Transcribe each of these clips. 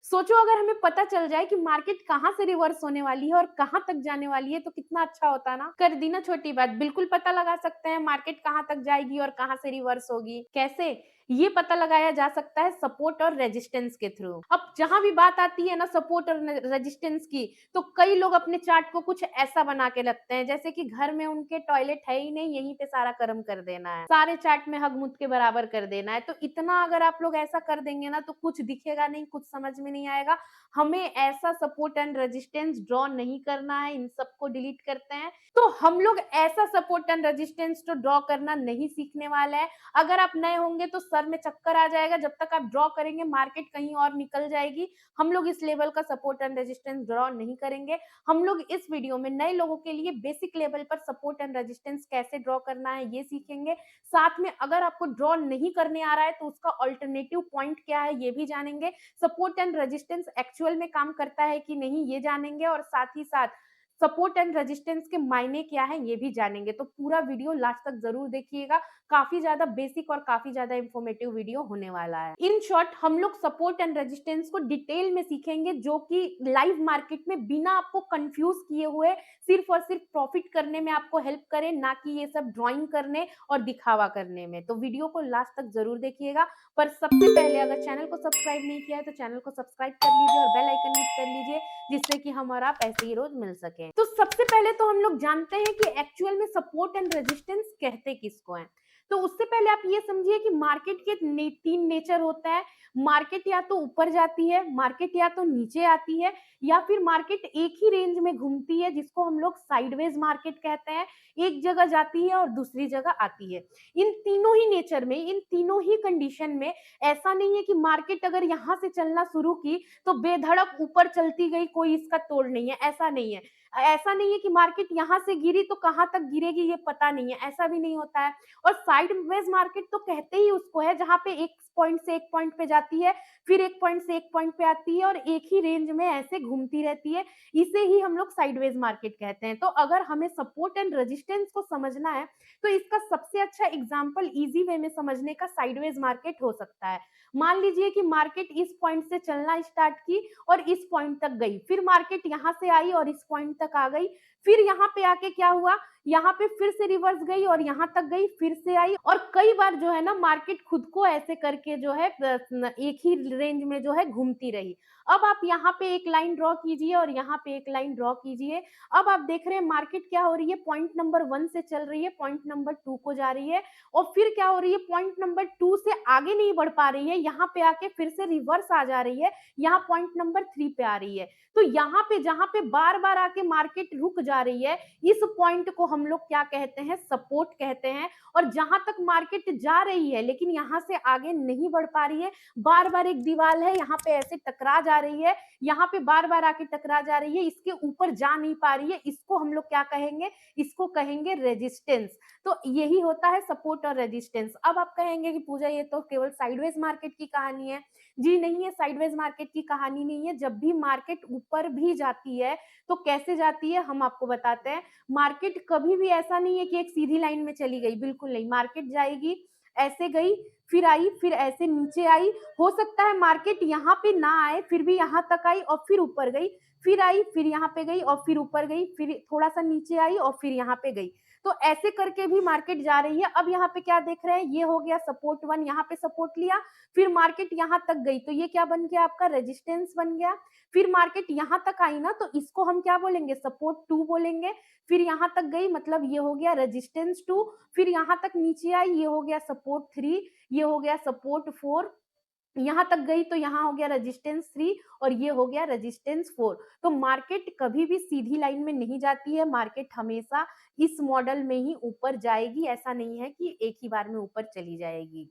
सोचो अगर हमें पता चल जाए कि मार्केट कहाँ से रिवर्स होने वाली है और कहाँ तक जाने वाली है तो कितना अच्छा होता ना। कर दी ना छोटी बात, बिल्कुल पता लगा सकते हैं मार्केट कहाँ तक जाएगी और कहाँ से रिवर्स होगी। कैसे? ये पता लगाया जा सकता है सपोर्ट और रेजिस्टेंस के थ्रू। अब जहाँ भी बात आती है ना सपोर्ट और रेजिस्टेंस की, तो कई लोग अपने चार्ट को कुछ ऐसा बना के रखते हैं जैसे कि घर में उनके टॉयलेट है ही नहीं, यहीं पे सारा कर्म कर देना है, सारे चार्ट में हग मुद के बराबर कर देना है। तो इतना अगर आप लोग ऐसा कर देंगे ना तो कुछ दिखेगा नहीं, कुछ समझ में नहीं आएगा। हमें ऐसा सपोर्ट एंड रेजिस्टेंस ड्रॉ नहीं करना है, इन सबको डिलीट करते हैं। तो हम लोग ऐसा सपोर्ट एंड रेजिस्टेंस तो ड्रॉ करना नहीं सीखने वाले हैं। अगर आप नए होंगे तो सर में चक्कर आ जाएगा, जब तक आप ड्रॉ करेंगे मार्केट कहीं और निकल जाएगी। हम लोग इस लेवल का सपोर्ट एंड रेजिस्टेंस ड्रॉ नहीं करेंगे। हम लोग इस वीडियो में नए लोगों के लिए बेसिक लेवल पर सपोर्ट एंड रेजिस्टेंस कैसे ड्रॉ करना है ये सीखेंगे। साथ में अगर आपको ड्रॉ नहीं करने आ रहा है तो उसका अल्टरनेटिव पॉइंट क्या है ये भी जानेंगे। सपोर्ट एंड रेजिस्टेंस एक्चुअल में काम करता है कि नहीं ये जानेंगे, और साथ ही साथ सपोर्ट एंड रेजिस्टेंस के मायने क्या है ये भी जानेंगे। तो पूरा वीडियो लास्ट तक जरूर देखिएगा, काफी ज्यादा बेसिक और काफी ज्यादा इंफॉर्मेटिव वीडियो होने वाला है। इन शॉर्ट हम लोग सपोर्ट एंड रेजिस्टेंस को डिटेल में सीखेंगे, जो कि लाइव मार्केट में बिना आपको कंफ्यूज किए हुए सिर्फ और सिर्फ प्रॉफिट करने में आपको हेल्प करे, ना कि ये सब ड्राइंग करने और दिखावा करने में। तो वीडियो को लास्ट तक जरूर देखिएगा। पर सबसे पहले अगर चैनल को सब्सक्राइब नहीं किया है तो चैनल को सब्सक्राइब कर लीजिए और बेल आइकन हिट कर लीजिए, जिससे कि हम और आप ऐसे ही रोज मिल सके। तो सबसे पहले तो हम लोग जानते हैं कि एक्चुअल में सपोर्ट एंड रेजिस्टेंस कहते किसको हैं। तो उससे पहले आप ये समझिए कि मार्केट के तीन नेचर होता है। मार्केट या तो ऊपर जाती है, मार्केट या तो नीचे आती है, या फिर मार्केट एक ही रेंज में घूमती है जिसको हम लोग साइडवेज मार्केट कहते हैं। एक जगह जाती है और दूसरी जगह आती है। इन तीनों ही नेचर में, इन तीनों ही कंडीशन में ऐसा नहीं है कि मार्केट अगर यहाँ से चलना शुरू की तो बेधड़क ऊपर चलती गई, कोई इसका तोड़ नहीं है, ऐसा नहीं है। ऐसा नहीं है कि मार्केट यहाँ से गिरी तो कहाँ तक गिरेगी ये पता नहीं है, ऐसा भी नहीं होता है। और साइडवेज मार्केट तो कहते ही उसको है जहां पे एक पॉइंट से एक पॉइंट पे जाती है, फिर एक पॉइंट से एक पॉइंट पे आती है और एक ही रेंज में ऐसे घूमती रहती है। इसे ही हम लोग साइडवेज मार्केट कहते हैं। तो अगर हमें सपोर्ट एंड रेजिस्टेंस को समझना है तो इसका सबसे अच्छा एग्जाम्पल इजी वे में समझने का साइडवेज मार्केट हो सकता है। मान लीजिए कि मार्केट इस पॉइंट से चलना स्टार्ट की और इस पॉइंट तक गई, फिर मार्केट यहाँ से आई और इस पॉइंट तक आ गई, फिर यहाँ पे आके क्या हुआ, यहाँ पे फिर से रिवर्स गई और यहाँ तक गई, फिर से आई। और कई बार जो है ना मार्केट खुद को ऐसे करके जो है एक ही रेंज में जो है घूमती रही। अब आप यहाँ पे एक लाइन ड्रॉ कीजिए और यहाँ पे एक लाइन ड्रॉ कीजिए। अब आप देख रहे हैं मार्केट क्या हो रही है, पॉइंट नंबर 1 से चल रही है, पॉइंट नंबर 2 को जा रही है, और फिर क्या हो रही है, पॉइंट नंबर 2 से आगे नहीं बढ़ पा रही है, यहाँ पे आके फिर से रिवर्स आ जा रही है, यहाँ पॉइंट नंबर 3 पे आ रही है। तो यहाँ पे जहां पे बार बार आके मार्केट रुक जा रही है, इस पॉइंट को हम लोग क्या कहते हैं, सपोर्ट कहते हैं। और जहां तक मार्केट जा रही है लेकिन यहाँ से आगे नहीं बढ़ पा रही है, बार बार एक दीवार है यहाँ पे ऐसे टकरा जा रही है, यहाँ पे बार बार आके टकरा जा रही है, इसके ऊपर जा नहीं पा रही है, इसको हम लोग क्या कहेंगे, इसको कहेंगे रेजिस्टेंस। तो यही होता है सपोर्ट और रेजिस्टेंस। अब आप कहेंगे कि पूजा ये तो केवल साइडवेज मार्केट की कहानी है। जी नहीं, है साइडवेज मार्केट की कहानी नहीं है। जब भी मार्केट ऊपर भी जाती है तो कैसे जाती है हम आपको बताते हैं। मार्केट कभी भी ऐसा नहीं है कि एक सीधी लाइन में चली गई, बिल्कुल नहीं। मार्केट जाएगी, ऐसे गई, फिर आई, फिर ऐसे नीचे आई। हो सकता है मार्केट यहाँ पे ना आए, फिर भी यहाँ तक आई और फिर ऊपर गई, फिर आई, फिर यहाँ पे गई और फिर ऊपर गई, फिर थोड़ा सा नीचे आई और फिर यहाँ पे गई। तो ऐसे करके भी मार्केट जा रही है। अब यहाँ पे क्या देख रहे हैं, ये हो गया सपोर्ट 1, यहाँ पे सपोर्ट लिया, फिर मार्केट यहाँ तक गई तो ये क्या बन गया, आपका रेजिस्टेंस बन गया। फिर मार्केट यहाँ तक आई ना तो इसको हम क्या बोलेंगे, सपोर्ट 2 बोलेंगे। फिर यहाँ तक गई मतलब ये हो गया रेजिस्टेंस 2। फिर यहाँ तक नीचे आई, ये हो गया सपोर्ट 3, ये हो गया सपोर्ट 4। यहाँ तक गई तो यहाँ हो गया रेजिस्टेंस 3 और ये हो गया रेजिस्टेंस 4। तो मार्केट कभी भी सीधी लाइन में नहीं जाती है, मार्केट हमेशा इस मॉडल में ही ऊपर जाएगी। ऐसा नहीं है कि एक ही बार में ऊपर चली जाएगी।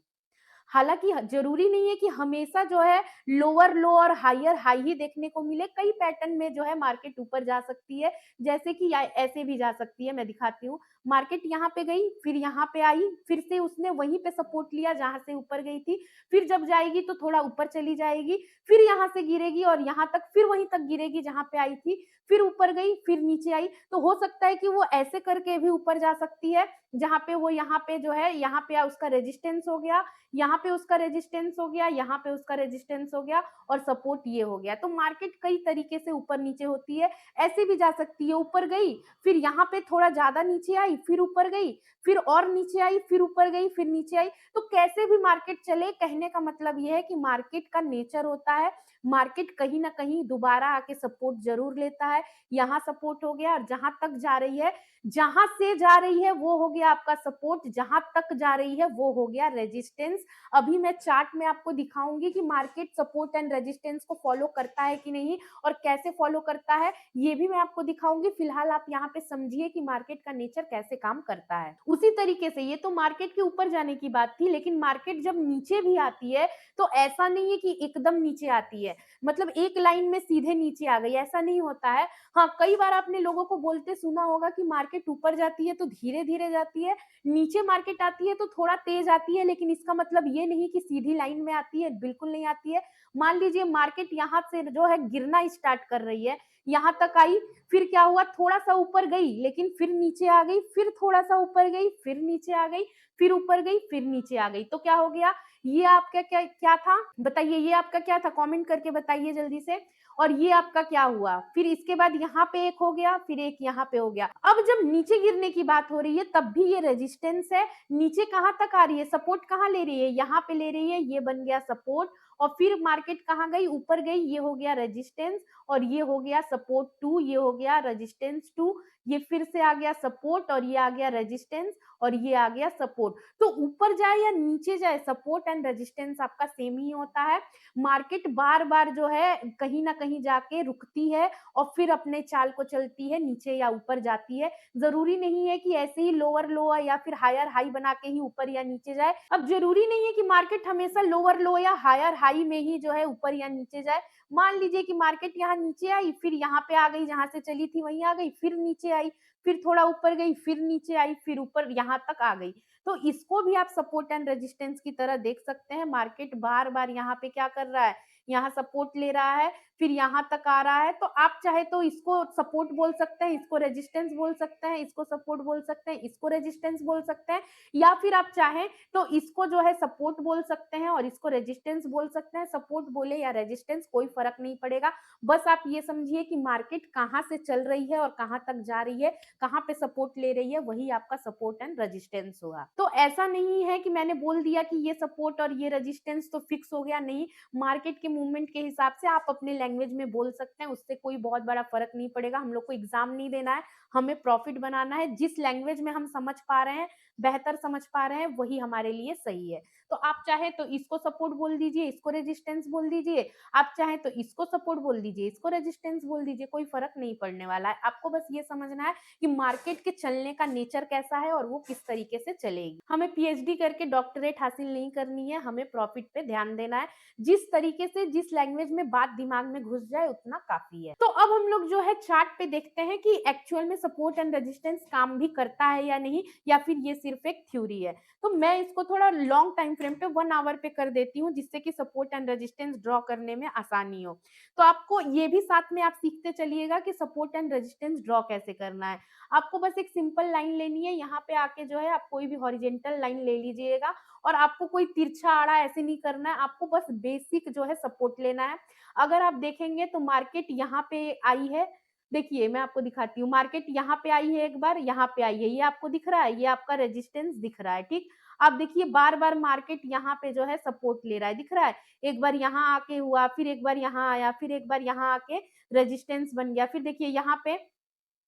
हालाँकि जरूरी नहीं है कि हमेशा जो है लोअर लो और हायर हाई ही देखने को मिले। कई पैटर्न में जो है मार्केट ऊपर जा सकती है, जैसे कि ऐसे भी जा सकती है। मैं दिखाती हूँ। मार्केट यहाँ पे गई, फिर यहाँ पे आई, फिर से उसने वहीं पे सपोर्ट लिया जहाँ से ऊपर गई थी। फिर जब जाएगी तो थोड़ा ऊपर चली जाएगी, फिर यहाँ से गिरेगी और यहाँ तक, फिर वहीं तक गिरेगी जहाँ पे आई थी। फिर ऊपर गई, फिर नीचे आई। तो हो सकता है कि वो ऐसे करके भी ऊपर जा सकती है, जहाँ पे वो यहाँ पे जो है, यहाँ पे उसका रेजिस्टेंस हो गया, यहाँ पे उसका रेजिस्टेंस हो गया, यहाँ पे उसका रेजिस्टेंस हो गया और सपोर्ट ये हो गया। तो मार्केट कई तरीके से ऊपर-नीचे होती है, ऐसे भी जा सकती है, ऊपर गई, फिर यहाँ पे थोड़ा ज़्यादा नीचे आई, फिर ऊपर गई, फिर और नीचे आई, फिर ऊपर गई, फिर नीचे आई। तो कैसे भी मार्केट चले, कहने का मतलब ये है कि मार्केट का नेचर होता है, मार्केट कहीं न कहीं दोबारा आके सपोर्ट ज़रूर लेता है। यहाँ सपोर्ट हो गया और जहाँ तक जा रही है, जहाँ से जा रही है वो हो गया आपका सपोर्ट, जहाँ तक जा रही है वो हो गया रेजिस्टेंस। अभी मैं चार्ट में आपको दिखाऊँगी कि मार्केट सपोर्ट एंड रेजिस्टेंस को फॉलो करता है कि नहीं और कैसे फॉलो करता है, ये भी मैं आपको दिखाऊँगी। फिलहाल आप यहाँ पे समझिए कि मार्केट का नेचर कैसे काम करता है। उसी तरीके से ये तो मार्केट के ऊपर जाने की बात थी, लेकिन मार्केट जब नीचे भी आती है, तो ऐसा नहीं है कि एकदम नीचे आती है, मतलब एक लाइन में सीधे नीचे आ गई, ऐसा नहीं होता है। हाँ, कई बार आपने लोगों को बोलते सुना होगा कि मार्केट ऊपर जाती है तो धीरे-धीरे जाती है, नीचे मार्केट आती है तो थोड़ा तेज़ आती है, लेकिन इसका मतलब ये नहीं कि सीधी लाइन में आती है, बिल्कुल नहीं आती है। मान लीजिए मार्केट यहाँ से जो है गिरना स्टार्ट कर रही है, यहाँ तक आई, फिर क्या हुआ, थोड़ा-सा ऊपर गई, लेकिन फिर नीचे आ गई, फिर थोड़ा-सा ऊपर गई, फिर नीचे आ गई, फिर ऊपर गई, फिर नीचे आ गई। तो क्या हो गया, ये आपका क्या क्या था? बताइए, ये आपका क्या था? कमेंट करके बताइए जल्दी से। और ये आपका क्या हुआ? फिर इसके बाद यहाँ पे एक हो गया, फिर एक यहाँ पे हो गया। अब जब नीचे गिरने की बात हो रही है, तब भी ये रेजिस्टेंस है। नीचे कहाँ तक आ रही है? सपोर्ट कहाँ ले रही है? यहाँ पे ले रही है, ये बन गया सपोर्ट और फिर मार्केट कहाँ गई? ऊपर गई, ये हो गया रेजिस्टेंस और ये हो गया सपोर्ट 2, ये हो गया रेजिस्टेंस 2, ये फिर से आ गया सपोर्ट और ये आ गया रेजिस्टेंस और ये आ गया सपोर्ट। तो ऊपर जाए या नीचे जाए, सपोर्ट एंड रेजिस्टेंस आपका सेम ही होता है। मार्केट बार-बार जो है कहीं न कहीं जाके रुकती है और फिर अपने चाल को चलती है, नीचे या ऊपर जाती है। ज़रूरी नहीं है कि ऐसे ही लोअर लो या फिर हायर हाई बना के ही ऊपर या नीचे जाए। अब ज़रूरी नहीं है कि मार्केट हमेशा लोअर लो या हायर हाई में ही जो है ऊपर या नीचे जाए। मान लीजिए कि मार्केट यहाँ नीचे आई, फिर यहाँ पे आ गई, जहाँ से चली थी वहीं आ गई, फिर नीचे आई, फिर थोड़ा ऊपर गई, फिर नीचे आई, फिर ऊपर यहाँ तक आ गई। तो इसको भी आप सपोर्ट एंड रेजिस्टेंस की तरह देख सकते हैं। मार्केट बार-बार यहाँ पे क्या कर रहा है, यहाँ सपोर्ट ले रहा है, फिर यहाँ तक आ रहा है, तो आप चाहे तो इसको सपोर्ट बोल सकते हैं, इसको रेजिस्टेंस बोल सकते हैं, इसको सपोर्ट बोल सकते हैं, इसको रेजिस्टेंस बोल सकते हैं या फिर आप चाहें तो इसको जो है सपोर्ट बोल सकते हैं और इसको रेजिस्टेंस बोल सकते हैं। सपोर्ट बोले या रेजिस्टेंस कोई फ़र्क नहीं पड़ेगा। बस आप ये समझिए कि मार्केट कहाँ से चल रही है और कहाँ तक जा रही है, कहाँ पे सपोर्ट ले रही है, वही आपका सपोर्ट एंड रेजिस्टेंस होगा। तो ऐसा नहीं है कि मैंने बोल दिया कि ये सपोर्ट और ये रेजिस्टेंस तो फिक्स हो गया, नहीं। मार्केट के मूवमेंट के हिसाब से आप अपने लैंग्वेज में बोल सकते हैं, उससे कोई बहुत बड़ा फ़र्क नहीं पड़ेगा। हम लोग को एग्ज़ाम नहीं देना है, हमें प्रॉफ़िट बनाना है। जिस लैंग्वेज में हम समझ पा रहे हैं, बेहतर समझ पा रहे हैं, वही हमारे लिए सही है। तो आप चाहे तो इसको सपोर्ट बोल दीजिए, इसको रेजिस्टेंस बोल दीजिए, आप चाहें तो इसको सपोर्ट बोल दीजिए, इसको रेजिस्टेंस बोल दीजिए, कोई फ़र्क नहीं पड़ने वाला है। आपको बस ये समझना है कि मार्केट के चलने का नेचर कैसा है और वो किस तरीके से चलेगी। हमें पीएचडी करके डॉक्टरेट हासिल नहीं करनी है, हमें प्रॉफ़िट पे ध्यान देना है। जिस तरीके से, जिस लैंग्वेज में बात दिमाग में घुस जाए उतना काफ़ी है। तो अब हम लोग जो है चार्ट पे देखते हैं कि एक्चुअल में सपोर्ट एंड रेजिस्टेंस काम भी करता है या नहीं, या फिर ये सिर्फ़ एक थ्योरी है। तो मैं इसको थोड़ा लॉन्ग टाइम फ्रेम पे 1 आवर पे कर देती हूँ, जिससे कि सपोर्ट एंड रेजिस्टेंस ड्रॉ करने में आसानी हो। तो आपको ये भी साथ में आप सीखते चलिएगा कि सपोर्ट एंड रेजिस्टेंस ड्रॉ कैसे करना है। आपको बस एक सिंपल लाइन लेनी है, यहाँ पे आके जो है आप कोई भी हॉरिज़ॉन्टल लाइन ले लीजिएगा और आपको कोई तिरछा आड़ा ऐसे नहीं करना है, आपको बस बेसिक जो है सपोर्ट लेना है। अगर आप देखेंगे तो मार्केट यहाँ पे आई है, देखिए मैं आपको दिखाती हूँ, मार्केट यहाँ पे आई है एक बार, यहाँ पे आई है, ये आपको दिख रहा है? ये आपका रेजिस्टेंस दिख रहा है, ठीक? आप देखिए बार-बार मार्केट यहाँ पे जो है सपोर्ट ले रहा है, दिख रहा है? एक बार यहाँ आके हुआ, फिर एक बार यहाँ आया, फिर एक बार यहाँ आके रेजिस्टेंस बन गया, फिर देखिए यहाँ पे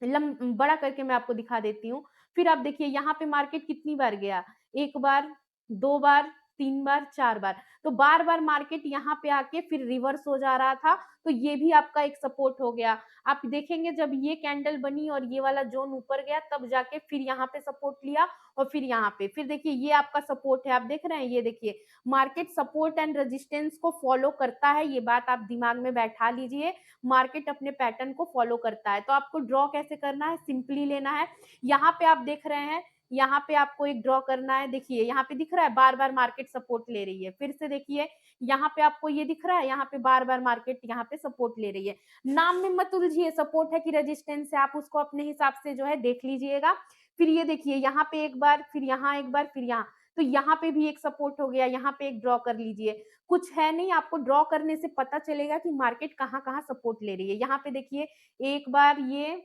बड़ा करके मैं आपको दिखा देती हूँ। फिर आप देखिए यहाँ पे मार्केट कितनी बार गया? 1 बार, 2 बार, 3 बार, 4 बार। तो बार-बार मार्केट यहाँ पे आके फिर रिवर्स हो जा रहा था, तो ये भी आपका एक सपोर्ट हो गया। आप देखेंगे जब ये कैंडल बनी और ये वाला ज़ोन ऊपर गया, तब जाके फिर यहाँ पे सपोर्ट लिया और फिर यहाँ पे। फिर देखिए ये आपका सपोर्ट है, आप देख रहे हैं? ये देखिए, मार्केट सपोर्ट एंड रेजिस्टेंस को फ़ॉलो करता है, ये बात आप दिमाग में बैठा लीजिए। मार्केट अपने पैटर्न को फ़ॉलो करता है। तो आपको ड्रॉ कैसे करना है? सिंपली लेना है। यहाँ पे आप देख रहे हैं यहाँ पे आपको एक ड्रॉ करना है, देखिए यहाँ पे दिख रहा है बार-बार मार्केट सपोर्ट ले रही है। फिर से देखिए यहाँ पे आपको ये दिख रहा है, यहाँ पे बार-बार मार्केट यहाँ पे सपोर्ट ले रही है। नाम में मत उलझिए, सपोर्ट है कि रेजिस्टेंस है, आप उसको अपने हिसाब से जो है देख लीजिएगा। फिर ये देखिए यहाँ पे एक बार, फिर यहाँ एक बार, फिर यहाँ, तो यहाँ पे भी एक सपोर्ट हो गया, यहाँ पे एक ड्रॉ कर लीजिए। कुछ है नहीं, आपको ड्रॉ करने से पता चलेगा कि मार्केट कहाँ-कहाँ सपोर्ट ले रही है। यहाँ पे देखिए एक बार ये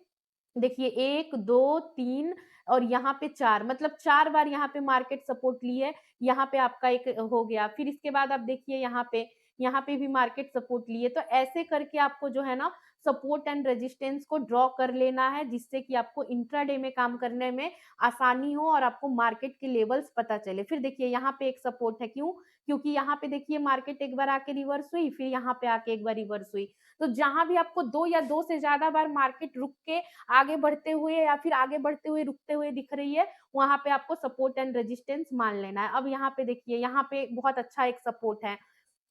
देखिए 1, 2, 3 और यहाँ पे 4, मतलब 4 बार यहाँ पे मार्केट सपोर्ट ली है। यहाँ पे आपका एक हो गया। फिर इसके बाद आप देखिए यहाँ पे भी मार्केट सपोर्ट ली है। तो ऐसे करके आपको जो है ना सपोर्ट एंड रेजिस्टेंस को ड्रॉ कर लेना है, जिससे कि आपको इंट्राडे में काम करने में आसानी हो और आपको मार्केट के लेवल्स पता चले। फिर देखिए यहाँ पे एक सपोर्ट है, क्यों? क्योंकि यहाँ पे देखिए मार्केट एक बार आके रिवर्स हुई, फिर यहाँ पे आके एक बार रिवर्स हुई। तो जहाँ भी आपको 2 या 2 से ज़्यादा बार मार्केट रुक के आगे बढ़ते हुए या फिर आगे बढ़ते हुए रुकते हुए दिख रही है, वहाँ पे आपको सपोर्ट एंड रेजिस्टेंस मान लेना है। अब यहाँ पे देखिए, यहाँ पे बहुत अच्छा एक सपोर्ट है।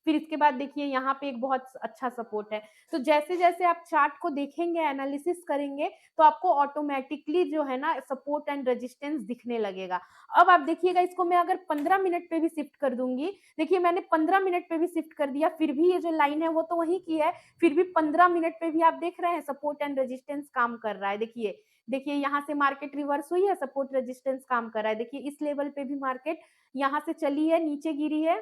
फिर इसके बाद देखिए यहाँ पे एक बहुत अच्छा सपोर्ट है। तो जैसे-जैसे आप चार्ट को देखेंगे, एनालिसिस करेंगे, तो आपको ऑटोमैटिकली जो है ना सपोर्ट एंड रेजिस्टेंस दिखने लगेगा। अब आप देखिएगा, इसको मैं अगर 15 मिनट पे भी शिफ्ट कर दूँगी, देखिए मैंने 15 मिनट पे भी शिफ्ट कर दिया, फिर भी ये जो लाइन है वो तो वहीं की है, फिर भी 15 मिनट पे भी आप देख रहे हैं सपोर्ट एंड रेजिस्टेंस काम कर रहा है। देखिए यहाँ से मार्केट रिवर्स हुई है, सपोर्ट रेजिस्टेंस काम कर रहा है। देखिए इस लेवल पे भी मार्केट यहाँ से चली है, नीचे गिरी है,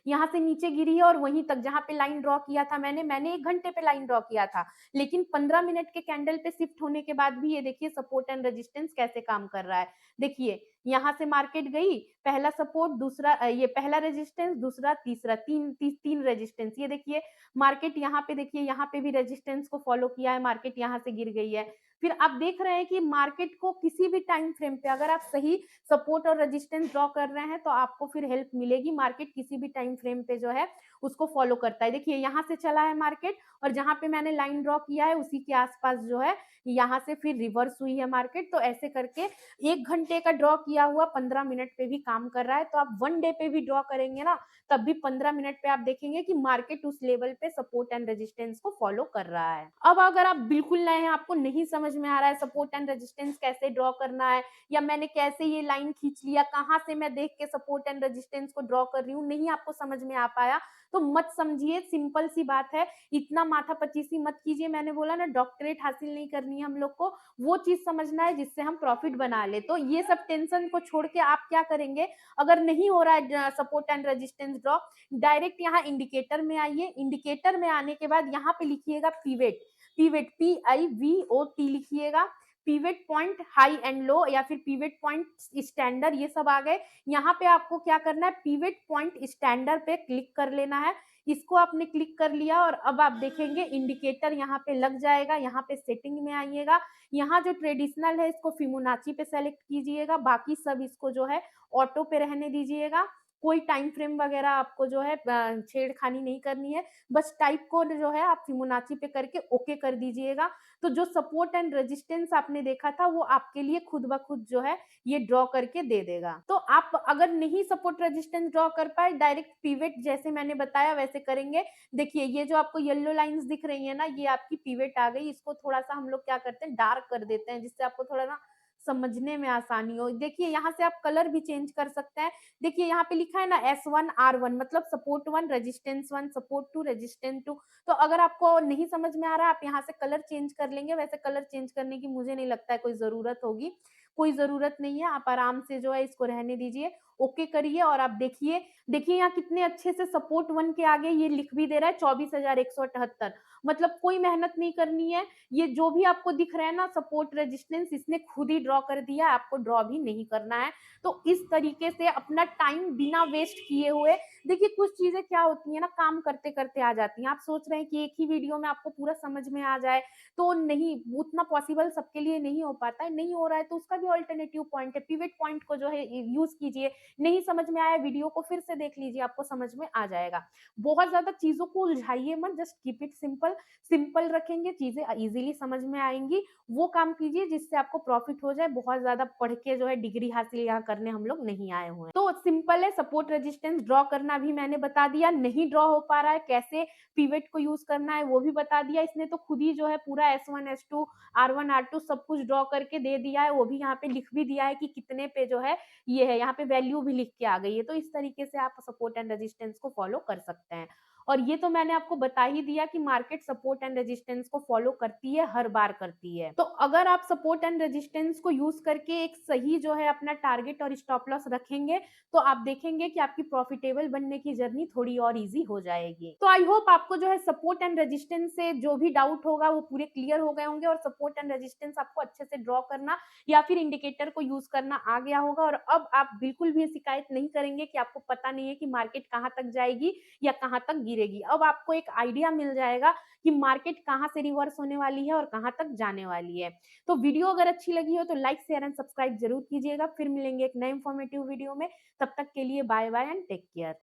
यहाँ से नीचे गिरी है और वहीं तक जहाँ पे लाइन ड्रॉ किया था मैंने 1 घंटे पे लाइन ड्रॉ किया था। लेकिन 15 मिनट के कैंडल पे शिफ्ट होने के बाद भी ये देखिए सपोर्ट एंड रेजिस्टेंस कैसे काम कर रहा है। देखिए, यहाँ से मार्केट गई, पहला सपोर्ट, ये पहला रेजिस्टेंस, दूसरा, तीसरा, 3 रेजिस्टेंस। ये देखिए मार्केट यहाँ पे देखिए, यहाँ पे भी रेजिस्टेंस को फॉलो किया है, मार्केट यहाँ से गिर गई है। फिर आप देख रहे हैं कि मार्केट को किसी भी टाइम फ्रेम पे अगर आप सही सपोर्ट और रेजिस्टेंस ड्रॉ कर रहे हैं तो आपको फिर हेल्प मिलेगी। मार्केट किसी भी टाइम फ्रेम पे जो है उसको फॉलो करता है। देखिए यहाँ से चला है मार्केट और जहाँ पे मैंने लाइन ड्रॉ किया है उसी के आसपास जो है यहाँ से फिर रिवर्स हुई है मार्केट। तो ऐसे करके 1 घंटे का ड्रॉ किया हुआ 15 मिनट पे भी काम कर रहा है। तो आप 1 डे पे भी ड्रॉ करेंगे ना, तब भी 15 मिनट पे आप देखेंगे कि मार्केट उस लेवल पे सपोर्ट एंड रेजिस्टेंस को फॉलो कर रहा है। अब अगर आप बिल्कुल नए हैं, आपको नहीं समझ में आ रहा है सपोर्ट एंड रेजिस्टेंस कैसे ड्रॉ करना है या मैंने कैसे ये लाइन खींच लिया, कहाँ से मैं देख के सपोर्ट एंड रेजिस्टेंस को ड्रॉ कर रही हूँ, नहीं आपको समझ में आ पाया, तो मत समझिए, सिंपल सी बात है, इतना माथापच्चीसी मत कीजिए। मैंने बोला ना डॉक्टरेट हासिल नहीं करनी है हम लोग को, वो चीज़ समझना है जिससे हम प्रॉफिट बना ले। तो ये सब टेंशन को छोड़ के आप क्या करेंगे, अगर नहीं हो रहा है support and resistance draw, direct यहाँ इंडिकेटर में आइए। इंडिकेटर में आने के बाद यहाँ पे लिखिएगा पिवेट, PIVOT लिखिएगा। Pivot point high and low या फिर पिवेट पॉइंट स्टैंडर्ड, ये सब आ गए। यहाँ पे आपको क्या करना है, पिवेट पॉइंट स्टैंडर्ड पे क्लिक कर लेना है। इसको आपने क्लिक कर लिया और अब आप देखेंगे इंडिकेटर यहाँ पे लग जाएगा। यहाँ पे सेटिंग में आइएगा, यहाँ जो ट्रेडिशनल है इसको फिबोनाची पे सेलेक्ट कीजिएगा, बाकी सब इसको जो है ऑटो पे रहने दीजिएगा। कोई टाइम फ्रेम वगैरह आपको जो है छेड़खानी नहीं करनी है, बस टाइप को जो है आप फिबोनाची पे करके ओके कर दीजिएगा। तो जो सपोर्ट एंड रेजिस्टेंस आपने देखा था वो आपके लिए खुद ब खुद जो है ये ड्रॉ करके दे देगा। तो आप अगर नहीं सपोर्ट रेजिस्टेंस ड्रॉ कर पाए, डायरेक्ट पिवट जैसे मैंने बताया वैसे करेंगे। देखिए ये जो आपको येलो लाइंस दिख रही है ना, ये आपकी पिवट आ गई। इसको थोड़ा सा हम लोग क्या करते हैं, डार्क कर देते हैं, जिससे आपको थोड़ा ना समझने में आसानी हो। देखिए यहाँ से आप कलर भी चेंज कर सकते हैं। देखिए यहाँ पे लिखा है ना S1R1, मतलब सपोर्ट 1, रेजिस्टेंस 1, सपोर्ट 2, रेजिस्टेंस 2। तो अगर आपको नहीं समझ में आ रहा है, आप यहाँ से कलर चेंज कर लेंगे। वैसे कलर चेंज करने की मुझे नहीं लगता है कोई ज़रूरत होगी, कोई ज़रूरत नहीं है। आप आराम से जो है इसको रहने दीजिए, ओके करिए और आप देखिए यहाँ कितने अच्छे से सपोर्ट 1 के आगे ये लिख भी दे रहा है 24,178, मतलब कोई मेहनत नहीं करनी है। ये जो भी आपको दिख रहा है ना सपोर्ट रेजिस्टेंस, इसने खुद ही ड्रॉ कर दिया है, आपको ड्रॉ भी नहीं करना है। तो इस तरीके से अपना टाइम बिना वेस्ट किए हुए, देखिए कुछ चीज़ें क्या होती है ना, काम करते-करते आ जाती हैं। आप सोच रहे हैं कि एक ही वीडियो में आपको पूरा समझ में आ जाए, तो नहीं, उतना पॉसिबल सबके लिए नहीं हो पाता है। नहीं हो रहा है तो उसका भी अल्टरनेटिव पॉइंट है, पिवट पॉइंट को जो है यूज़ कीजिए। नहीं समझ में आया, वीडियो को फिर से देख लीजिए, आपको समझ में आ जाएगा। बहुत ज़्यादा चीज़ों को उलझाइए मत, just keep it simple. Simple रखेंगे, चीज़ें ईज़िली समझ में आएँगी। वो काम कीजिए जिससे आपको प्रॉफिट हो जाए। बहुत ज़्यादा पढ़ के जो है डिग्री हासिल यहाँ करने हम लोग नहीं आए हुए हैं। तो सिंपल है, सपोर्ट रेजिस्टेंस ड्रॉ करना करना भी मैंने बता दिया, नहीं ड्रॉ हो पा रहा है, कैसे पिवट को यूज़ करना है वो भी बता दिया। इसने तो खुद ही जो है पूरा S1, S2, R1, R2 सब कुछ ड्रॉ करके दे दिया है, वो भी यहाँ पे लिख भी दिया है कि कितने पे जो है ये है, यहाँ पे वैल्यू भी लिख के आ गई है। तो इस तरीके से आप सपोर्ट एंड रेजिस्टेंस को फॉलो कर सकते हैं। और ये तो मैंने आपको बता ही दिया कि मार्केट सपोर्ट एंड रेजिस्टेंस को फॉलो करती है, हर बार करती है। तो अगर आप सपोर्ट एंड रेजिस्टेंस को यूज करके एक सही जो है अपना टारगेट और स्टॉप लॉस रखेंगे, तो आप देखेंगे कि आपकी प्रॉफिटेबल बनने की जर्नी थोड़ी और इजी हो जाएगी। तो आई होप आपको जो है सपोर्ट एंड रेजिस्टेंस से जो भी डाउट होगा वो पूरे क्लियर हो गए होंगे, और सपोर्ट एंड रेजिस्टेंस आपको अच्छे से ड्रॉ करना या फिर इंडिकेटर को यूज करना आ गया होगा। और अब आप बिल्कुल भी शिकायत नहीं करेंगे कि आपको पता नहीं है कि मार्केट कहाँ तक जाएगी या कहाँ तक गिरेगी। अब आपको एक आइडिया मिल जाएगा कि मार्केट कहाँ से रिवर्स होने वाली है और कहाँ तक जाने वाली है। तो वीडियो अगर अच्छी लगी हो तो लाइक, शेयर एंड सब्सक्राइब जरूर कीजिएगा। फिर मिलेंगे एक नए इंफॉर्मेटिव वीडियो में। तब तक के लिए bye bye and take care.